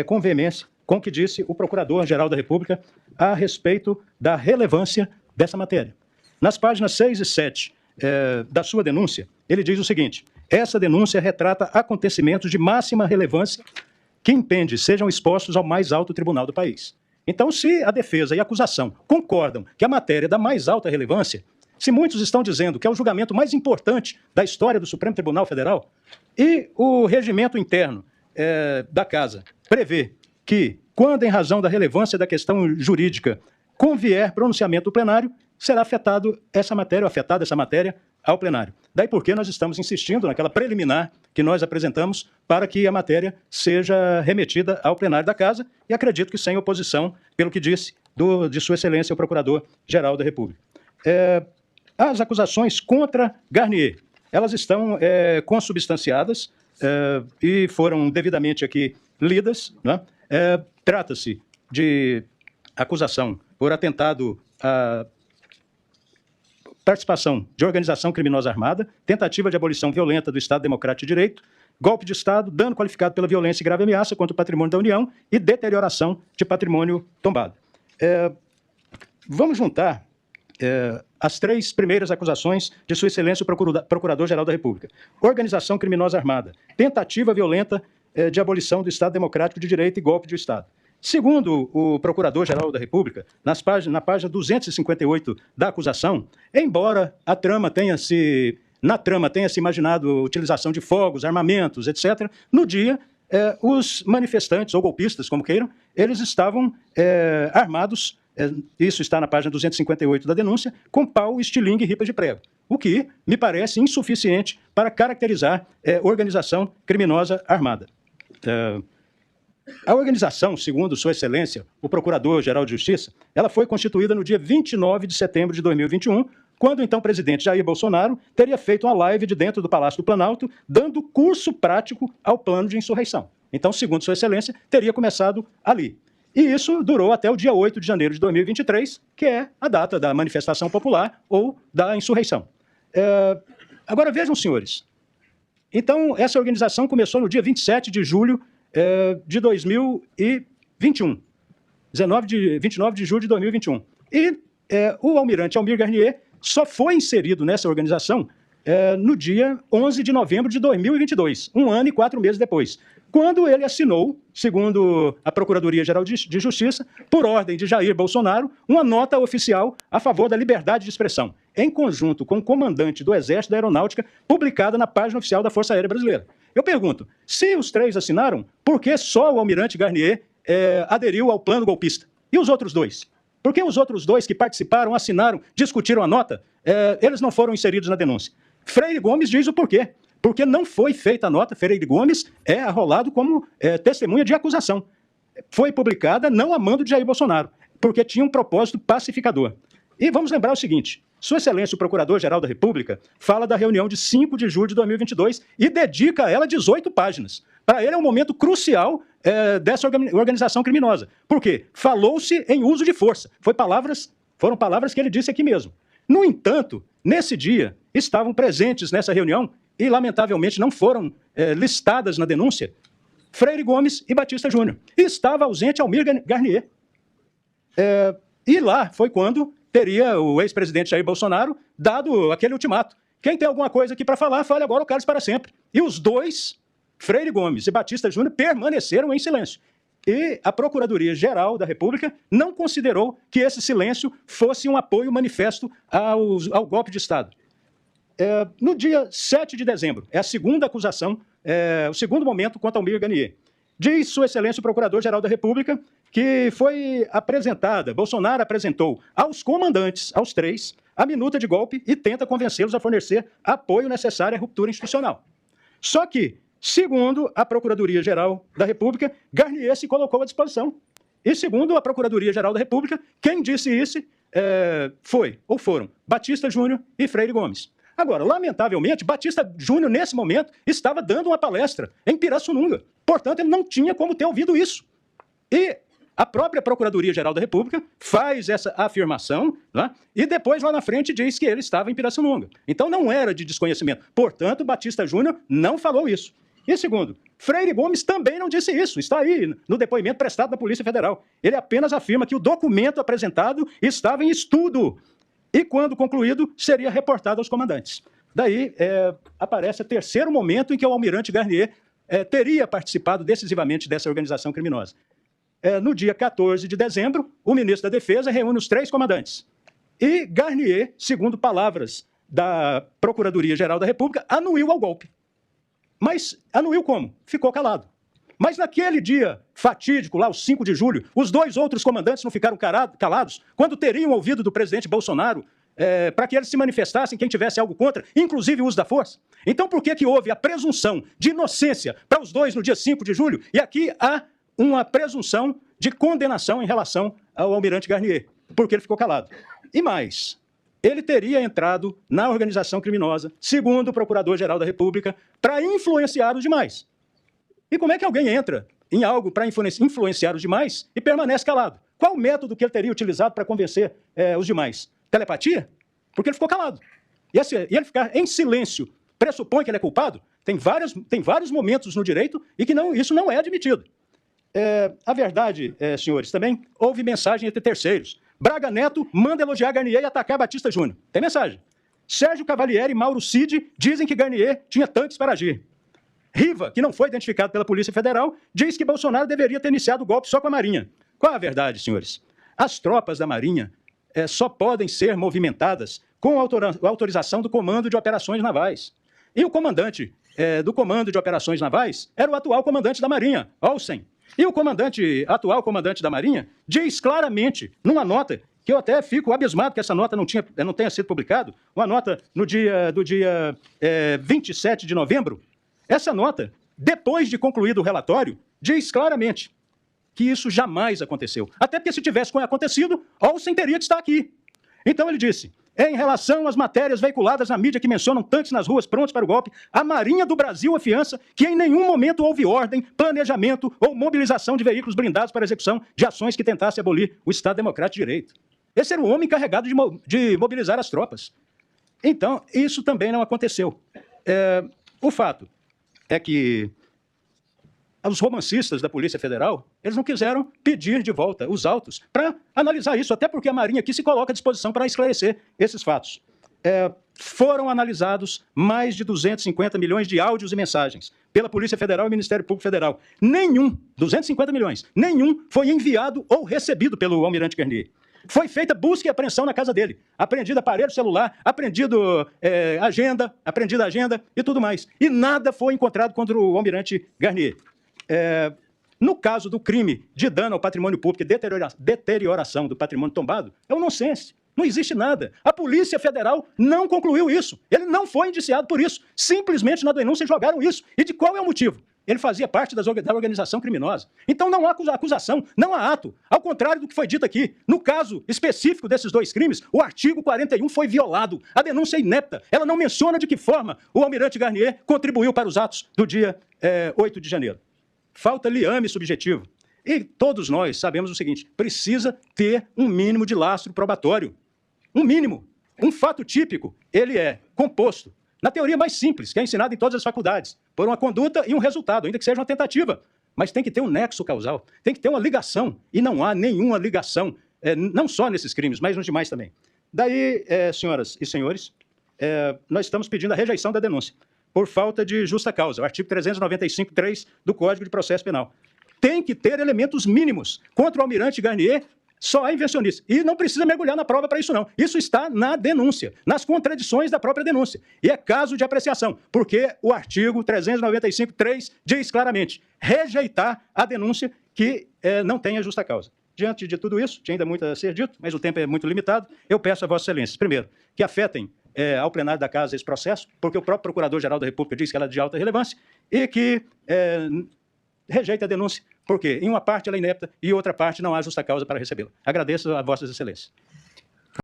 com veemência com o que disse o Procurador-Geral da República a respeito da relevância dessa matéria. Nas páginas 6 e 7 da sua denúncia, ele diz o seguinte: essa denúncia retrata acontecimentos de máxima relevância que impende sejam expostos ao mais alto tribunal do país. Então, se a defesa e a acusação concordam que a matéria é da mais alta relevância, se muitos estão dizendo que é o julgamento mais importante da história do Supremo Tribunal Federal, e o regimento interno da Casa prevê que, quando em razão da relevância da questão jurídica convier pronunciamento do plenário, será afetada essa matéria ao plenário. Daí porque nós estamos insistindo naquela preliminar que nós apresentamos para que a matéria seja remetida ao plenário da Casa, e acredito que sem oposição, pelo que disse de Sua Excelência o Procurador-Geral da República. As acusações contra Garnier, elas estão consubstanciadas e foram devidamente aqui lidas, né? Trata-se de acusação por atentado à participação de organização criminosa armada, tentativa de abolição violenta do Estado Democrático de Direito, golpe de Estado, dano qualificado pela violência e grave ameaça contra o patrimônio da União e deterioração de patrimônio tombado. Vamos juntar as três primeiras acusações de Sua Excelência o Procurador-Geral da República. Organização criminosa armada, tentativa violenta de abolição do Estado Democrático de Direito e golpe de Estado. Segundo o Procurador-Geral da República, na página 258 da acusação, embora na trama tenha se imaginado a utilização de fogos, armamentos, etc., no dia, os manifestantes, ou golpistas, como queiram, eles estavam armados, isso está na página 258 da denúncia, com pau, estilingue e ripas de prego, o que me parece insuficiente para caracterizar organização criminosa armada. A organização, segundo Sua Excelência, o Procurador-Geral de Justiça, ela foi constituída no dia 29 de setembro de 2021, quando o então presidente Jair Bolsonaro teria feito uma live de dentro do Palácio do Planalto, dando curso prático ao plano de insurreição. Então, segundo Sua Excelência, teria começado ali. E isso durou até o dia 8 de janeiro de 2023, que é a data da manifestação popular ou da insurreição. Agora, vejam, senhores. Então, essa organização começou no dia 27 de julho de 2021, 29 de julho de 2021. E o almirante Almir Garnier só foi inserido nessa organização no dia 11 de novembro de 2022, 1 ano e 4 meses depois, quando ele assinou, segundo a Procuradoria-Geral de Justiça, por ordem de Jair Bolsonaro, uma nota oficial a favor da liberdade de expressão, em conjunto com o comandante do Exército da Aeronáutica, publicada na página oficial da Força Aérea Brasileira. Eu pergunto, se os três assinaram, por que só o almirante Garnier aderiu ao plano golpista? E os outros dois? Por que os outros dois que participaram, assinaram, discutiram a nota, eles não foram inseridos na denúncia? Freire Gomes diz o porquê. Porque não foi feita a nota, Freire Gomes é arrolado como testemunha de acusação. Foi publicada não a mando de Jair Bolsonaro, porque tinha um propósito pacificador. E vamos lembrar o seguinte: Sua Excelência, o Procurador-Geral da República, fala da reunião de 5 de julho de 2022 e dedica a ela 18 páginas. Para ele é um momento crucial dessa organização criminosa. Por quê? Falou-se em uso de força. Foram palavras que ele disse aqui mesmo. No entanto, nesse dia, estavam presentes nessa reunião e, lamentavelmente, não foram listadas na denúncia, Freire Gomes e Batista Júnior. E estava ausente Almir Garnier. E lá foi quando teria o ex-presidente Jair Bolsonaro dado aquele ultimato. Quem tem alguma coisa aqui para falar, fale agora ou cale para sempre. E os dois, Freire Gomes e Batista Júnior, permaneceram em silêncio. E a Procuradoria-Geral da República não considerou que esse silêncio fosse um apoio manifesto ao golpe de Estado. No dia 7 de dezembro, é a segunda acusação, o segundo momento contra Almir Garnier. Diz Sua Excelência o Procurador-Geral da República que foi apresentada, Bolsonaro apresentou aos comandantes, aos três, a minuta de golpe e tenta convencê-los a fornecer apoio necessário à ruptura institucional. Só que, segundo a Procuradoria-Geral da República, Garnier se colocou à disposição. E segundo a Procuradoria-Geral da República, quem disse isso foram Batista Júnior e Freire Gomes. Agora, lamentavelmente, Batista Júnior, nesse momento, estava dando uma palestra em Pirassununga. Portanto, ele não tinha como ter ouvido isso. E a própria Procuradoria-Geral da República faz essa afirmação, né, e depois, lá na frente, diz que ele estava em Pirassununga. Então, não era de desconhecimento. Portanto, Batista Júnior não falou isso. E segundo, Freire Gomes também não disse isso, está aí no depoimento prestado da Polícia Federal. Ele apenas afirma que o documento apresentado estava em estudo e, quando concluído, seria reportado aos comandantes. Daí aparece o terceiro momento em que o almirante Garnier teria participado decisivamente dessa organização criminosa. No dia 14 de dezembro, o ministro da Defesa reúne os 3 comandantes. E Garnier, segundo palavras da Procuradoria-Geral da República, anuiu ao golpe. Mas anuiu como? Ficou calado. Mas naquele dia fatídico, lá, o 5 de julho, os 2 outros comandantes não ficaram calados quando teriam ouvido do presidente Bolsonaro para que eles se manifestassem, quem tivesse algo contra, inclusive o uso da força. Então, por que houve a presunção de inocência para os 2 no dia 5 de julho? E aqui há uma presunção de condenação em relação ao almirante Garnier, porque ele ficou calado. E mais, ele teria entrado na organização criminosa, segundo o Procurador-Geral da República, para influenciar os demais. E como é que alguém entra em algo para influenciar os demais e permanece calado? Qual o método que ele teria utilizado para convencer os demais? Telepatia? Porque ele ficou calado. E ele ficar em silêncio pressupõe que ele é culpado? Tem vários momentos no direito e que isso não é admitido. A verdade, senhores, também houve mensagem entre terceiros. Braga Neto manda elogiar Garnier e atacar Batista Júnior. Tem mensagem. Sérgio Cavalieri e Mauro Cid dizem que Garnier tinha tanques para agir. Riva, que não foi identificado pela Polícia Federal, diz que Bolsonaro deveria ter iniciado o golpe só com a Marinha. Qual a verdade, senhores? As tropas da Marinha só podem ser movimentadas com autorização do Comando de Operações Navais. E o comandante do Comando de Operações Navais era o atual comandante da Marinha, Olsen. E o atual comandante da Marinha diz claramente, numa nota, que eu até fico abismado que essa nota não tenha sido publicada, uma nota do dia 27 de novembro, essa nota, depois de concluído o relatório, diz claramente que isso jamais aconteceu. Até porque se tivesse acontecido, Olsen teria que estar aqui. Então ele disse, em relação às matérias veiculadas na mídia que mencionam tanques nas ruas prontos para o golpe, a Marinha do Brasil afiança que em nenhum momento houve ordem, planejamento ou mobilização de veículos blindados para execução de ações que tentassem abolir o Estado Democrático de Direito. Esse era o homem encarregado de mobilizar as tropas. Então, isso também não aconteceu. O fato é que os romancistas da Polícia Federal, eles não quiseram pedir de volta os autos para analisar isso, até porque a Marinha aqui se coloca à disposição para esclarecer esses fatos. Foram analisados mais de 250 milhões de áudios e mensagens pela Polícia Federal e Ministério Público Federal. 250 milhões, nenhum foi enviado ou recebido pelo almirante Garnier. Foi feita busca e apreensão na casa dele. Apreendido aparelho celular, apreendido agenda e tudo mais. E nada foi encontrado contra o almirante Garnier. No caso do crime de dano ao patrimônio público e deterioração do patrimônio tombado, é um nonsense. Não existe nada. A Polícia Federal não concluiu isso. Ele não foi indiciado por isso. Simplesmente na denúncia jogaram isso. E de qual é o motivo? Ele fazia parte da organização criminosa. Então não há acusação, não há ato. Ao contrário do que foi dito aqui, no caso específico desses 2 crimes, o artigo 41 foi violado. A denúncia é inepta. Ela não menciona de que forma o almirante Garnier contribuiu para os atos do dia 8 de janeiro. Falta liame subjetivo. E todos nós sabemos o seguinte, precisa ter um mínimo de lastro probatório. Um mínimo. Um fato típico, ele é composto, na teoria mais simples, que é ensinada em todas as faculdades, por uma conduta e um resultado, ainda que seja uma tentativa. Mas tem que ter um nexo causal, tem que ter uma ligação. E não há nenhuma ligação, não só nesses crimes, mas nos demais também. Daí, senhoras e senhores, nós estamos pedindo a rejeição da denúncia, por falta de justa causa, o artigo 395.3 do Código de Processo Penal. Tem que ter elementos mínimos. Contra o almirante Garnier, só é invencionista. E não precisa mergulhar na prova para isso, não. Isso está na denúncia, nas contradições da própria denúncia. E é caso de apreciação, porque o artigo 395.3 diz claramente rejeitar a denúncia que não tenha justa causa. Diante de tudo isso, tinha ainda muito a ser dito, mas o tempo é muito limitado, eu peço a Vossa Excelência, primeiro, que afetem ao plenário da Casa esse processo, porque o próprio Procurador-Geral da República diz que ela é de alta relevância, e que rejeite a denúncia, porque em uma parte ela é inepta e em outra parte não há justa causa para recebê-la. Agradeço a Vossas Excelências.